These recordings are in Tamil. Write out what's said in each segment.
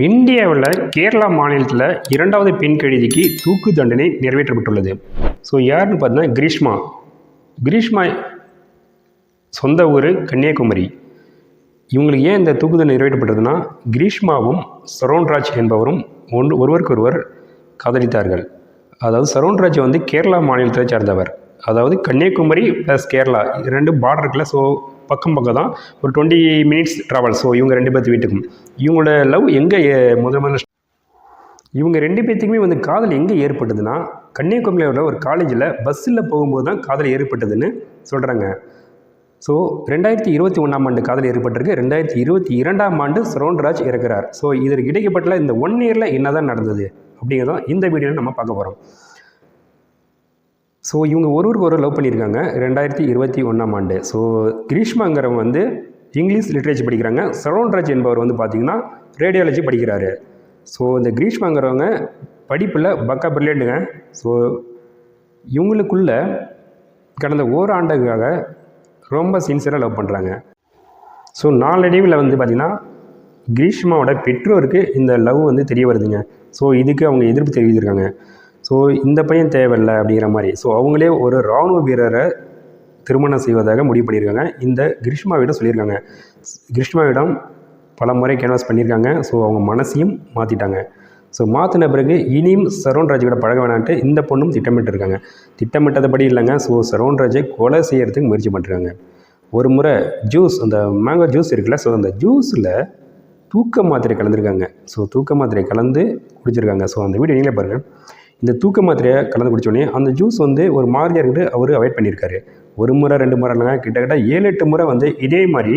இந்தியாவில் கேரளா மாநிலத்தில் 2வது பெண் கைதிக்கு தூக்கு தண்டனை நிறைவேற்றப்பட்டுள்ளது. ஸோ யாருன்னு பார்த்தீங்கன்னா கிரீஷ்மா சொந்த ஊர் கன்னியாகுமரி. இவங்களுக்கு ஏன் இந்த தூக்கு தண்டனை நிறைவேற்றப்பட்டதுன்னா, கிரீஷ்மாவும் சரவண்ராஜ் என்பவரும் ஒருவருக்கொருவர் காதலித்தார்கள். அதாவது சரவண்ராஜ் வந்து கேரளா மாநிலத்தை சேர்ந்தவர். அதாவது கன்னியாகுமரி ப்ளஸ் கேரளா ரெண்டு பார்டருக்குள்ள. ஸோ பக்கம் தான் ஒரு 20 மினிட்ஸ் ட்ராவல். ஸோ இவங்க 2 பேர்த்து வீட்டுக்கும் இவங்களோட லவ் எங்கே முதல்ல இவங்க 2 பேர்த்துக்குமே வந்து காதல் எங்கே ஏற்பட்டதுன்னா, கன்னியாகுமரியோட ஒரு காலேஜில் பஸ்ஸில் போகும்போது தான் காதல் ஏற்பட்டதுன்னு சொல்கிறாங்க. ஸோ 2021ஆம் ஆண்டு காதல் ஏற்பட்டிருக்கு. 2022ஆம் ஆண்டு சரவண்ராஜ் இறக்குறார். ஸோ இதற்கு இடைப்பட்ட இந்த 1 இயரில் என்ன தான் நடந்தது அப்படிங்கிறதான் இந்த வீடியோவில் நம்ம பார்க்க போகிறோம். ஸோ இவங்க ஒருவருக்கு ஒரு லவ் பண்ணியிருக்காங்க 2021ஆம் ஆண்டு. ஸோ கிரீஷ்மாங்கிறவங்க வந்து இங்கிலீஷ் லிட்ரேச்சர் படிக்கிறாங்க. சரவண்ராஜ் என்பவர் வந்து பார்த்திங்கன்னா ரேடியாலஜி படிக்கிறாரு. ஸோ இந்த கிரீஷ்மாங்கிறவங்க படிப்பில் பக்கா பிரில்லியண்ட்டுங்க. ஸோ இவங்களுக்குள்ள கடந்த ஓராண்டுக்காக ரொம்ப சின்சியராக லவ் பண்ணுறாங்க. ஸோ நாளடைவில் வந்து பார்த்திங்கன்னா கிரீஷ்மாவோட பெற்றோருக்கு இந்த லவ் வந்து தெரிய வருதுங்க. ஸோ இதுக்கு அவங்க எதிர்ப்பு தெரிவித்திருக்காங்க. ஸோ இந்த பையன் தேவையில்லை அப்படிங்கிற மாதிரி. ஸோ அவங்களே ஒரு இராணுவ வீரரை திருமணம் செய்வதாக முடிவு பண்ணியிருக்காங்க. இந்த கிரீஷ்மாவிடம் சொல்லியிருக்காங்க. கிரீஷ்மாவிடம் பல முறை கேன்வாஸ் பண்ணியிருக்காங்க. ஸோ அவங்க மனசையும் மாற்றிட்டாங்க. ஸோ மாற்றின பிறகு இனியும் சரவண்ராஜ் கூட பழக வேணான்ட்டு இந்த பொண்ணும் திட்டமிட்டுருக்காங்க. திட்டமிட்டதுபடி இல்லைங்க. ஸோ சரவண்ராஜை கொலை செய்கிறதுக்கு முயற்சி பண்ணுறாங்க. ஒரு முறை ஜூஸ், அந்த மேங்கோ ஜூஸ் இருக்குல்ல, ஸோ அந்த ஜூஸில் தூக்க மாத்திரை கலந்துருக்காங்க. ஸோ தூக்க மாத்திரை கலந்து குடிச்சிருக்காங்க. ஸோ அந்த வீடியோ நீங்களே பாருங்கள். இந்த தூக்க மாத்திரையை கலந்து குடித்தோடனே அந்த ஜூஸ் வந்து ஒரு மாதிரியாக இருக்குது. அவர் அவாய்ட் பண்ணியிருக்காரு. 1 முறை 2 முறை இல்லைங்க, கிட்டத்தட்ட 7-8 முறை வந்து இதே மாதிரி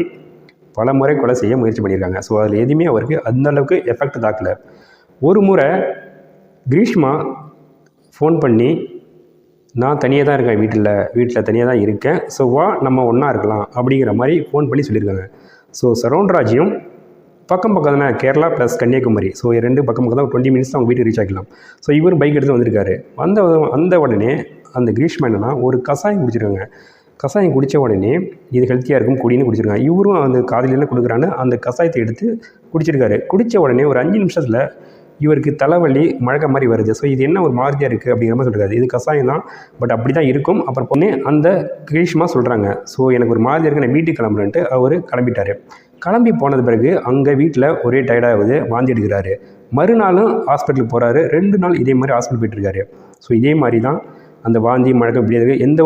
பல முறை கொலை செய்ய முயற்சி பண்ணியிருக்காங்க. ஸோ அதில் எதுவுமே அவருக்கு அந்தளவுக்கு எஃபெக்ட் தாக்கலை. ஒரு முறை கிரீஷ்மா ஃபோன் பண்ணி, நான் தனியாக தான் இருக்கேன், வீட்டில் தனியாக தான் இருக்கேன், ஸோ வா நம்ம ஒன்றா இருக்கலாம் அப்படிங்கிற மாதிரி ஃபோன் பண்ணி சொல்லியிருக்காங்க. ஸோ சரவண்ராஜையும் பக்கம் தானே, கேரளா ப்ளஸ் கன்னியாகுமரி. ஸோ 2 பக்கம் தான் 20 மினிட்ஸ் தான் அவங்க வீட்டுக்கு ரீச் ஆகிக்கலாம். ஸோ இவர் பைக் எடுத்து வந்திருக்காரு. வந்த உடனே அந்த கிரீஷ்மா என்னன்னா ஒரு கசாயம் குடிச்சிருக்காங்க. கசாயம் குடித்த உடனே இது ஹெல்த்தியாக இருக்கும் குடின்னு குடிச்சிருக்காங்க. இவரும் அந்த காதலியில் கொடுக்குறான்னு அந்த கசாயத்தை எடுத்து குடிச்சிருக்காரு. குடித்த உடனே ஒரு 5 நிமிஷத்தில் இவருக்கு தலைவலி மழக்க மாதிரி வருது. ஸோ இது என்ன ஒரு மாதிரியாக இருக்குது அப்படிங்கிற மாதிரி சொல்கிறாரு. இது கசாயம் தான், பட் அப்படி தான் இருக்கும். அப்புறம் பொண்ணே அந்த கிரீஷ்மா சொல்கிறாங்க, ஸோ எனக்கு ஒரு மாதிரியாக இருக்குது, நான் வீட்டுக்கு கிளம்புறேன்ட்டு அவர் கிளம்பிட்டார். கிளம்பி போனது பிறகு அங்கே வீட்டில் ஒரே டயர்டாகுது, வாந்தி எடுக்கிறாரு. மறுநாளும் ஹாஸ்பிட்டலுக்கு போகிறாரு. 2 நாள் இதே மாதிரி ஹாஸ்பிட்டல் போயிட்டுருக்காரு. ஸோ இதே மாதிரி தான் அந்த வாந்தி மழக்கம் இப்படி இருக்குது. எந்த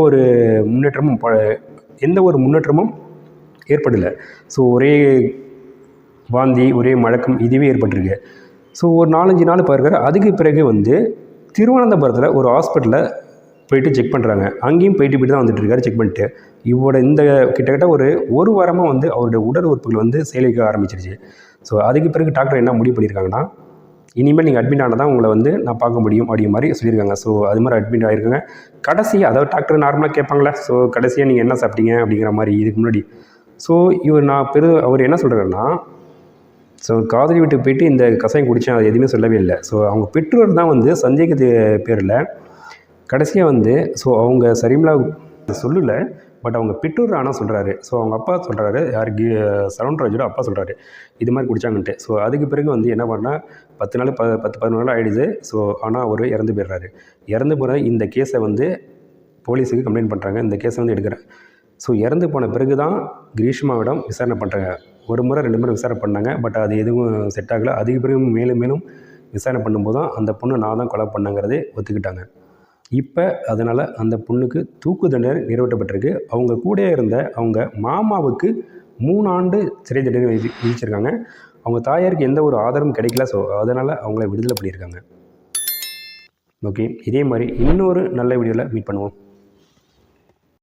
ஒரு முன்னேற்றமும் ஏற்படலை. ஸோ ஒரே வாந்தி ஒரே மழக்கம் இதுவே ஏற்பட்டிருக்கு. ஸோ ஒரு 4-5 நாள் பாருக்காரு. அதுக்கு பிறகு வந்து திருவனந்தபுரத்தில் ஒரு ஹாஸ்பிட்டலில் போயிட்டு செக் பண்ணுறாங்க. அங்கேயும் போயிட்டு தான் வந்துட்டு இருக்காரு செக் பண்ணிட்டு. இவரோட இந்த கிட்டத்தட்ட ஒரு வாரமாக வந்து அவருடைய உடல் உறுப்புகள் வந்து செயலிக்க ஆரம்பிச்சிருச்சு. ஸோ அதுக்கு பிறகு டாக்டர் என்ன முடிவு பண்ணியிருக்காங்கன்னா, இனிமேல் நீங்கள் அட்மிட் ஆனால் தான் உங்களை வந்து நான் பார்க்க முடியும் அப்படிங்கிற மாதிரி சொல்லியிருக்காங்க. ஸோ அது மாதிரி அட்மிட் ஆகிருக்காங்க. கடைசியாக அதாவது டாக்டர் நார்மலாக கேட்பாங்களே, ஸோ கடைசியாக நீங்கள் என்ன சாப்பிட்டீங்க அப்படிங்கிற மாதிரி இதுக்கு முன்னாடி. ஸோ அவர் என்ன சொல்கிறாருன்னா, ஸோ காதலி வீட்டுக்கு போயிட்டு இந்த கசாயம் குடித்தேன், அது எதுவுமே சொல்லவே இல்லை. ஸோ அவங்க பெற்றோர் தான் வந்து சந்தேகத்து பேரில் கடைசியாக வந்து, ஸோ அவங்க சரிமலா சொல்லலை, பட் அவங்க பெற்றோர் ஆனால் சொல்கிறாரு. ஸோ அவங்க அப்பா சொல்கிறாரு, சரவண்ராஜோட அப்பா சொல்கிறாரு இது மாதிரி குடித்தாங்கன்ட்டு. ஸோ அதுக்கு பிறகு வந்து என்ன பண்ணால் 10-11 நாள் ஆகிடுது. ஸோ ஆனால் அவர் இறந்து போயிடுறாரு. இறந்து போகிற இந்த கேஸை வந்து போலீஸுக்கு கம்ப்ளைண்ட் பண்ணுறாங்க. இந்த கேஸை வந்து எடுக்கிறேன். ஸோ இறந்து போன பிறகு தான் கிரீஷ்மாவிடம் விசாரணை பண்ணுறாங்க. 1 முறை 2 முறை விசாரணை பண்ணாங்க, பட் அது எதுவும் செட் ஆகலை. அதுக்கு பிறகு மேலும் விசாரணை பண்ணும்போது தான் அந்த பொண்ணு நான் தான் கொலை பண்ணங்கிறதே ஒத்துக்கிட்டாங்க. இப்போ அதனால் அந்த பொண்ணுக்கு தூக்கு தண்டனை நிறைவேற்றப்பட்டிருக்கு. அவங்க கூட இருந்த அவங்க மாமாவுக்கு 3 ஆண்டு சிறை தண்டனை விதிச்சிருக்காங்க. அவங்க தாயாருக்கு எந்த ஒரு ஆதாரமும் கிடைக்கல. ஸோ அதனால் அவங்கள விடுதலை பண்ணியிருக்காங்க. ஓகே, இதே மாதிரி இன்னொரு நல்ல வீடியோவில் மீட் பண்ணுவோம்.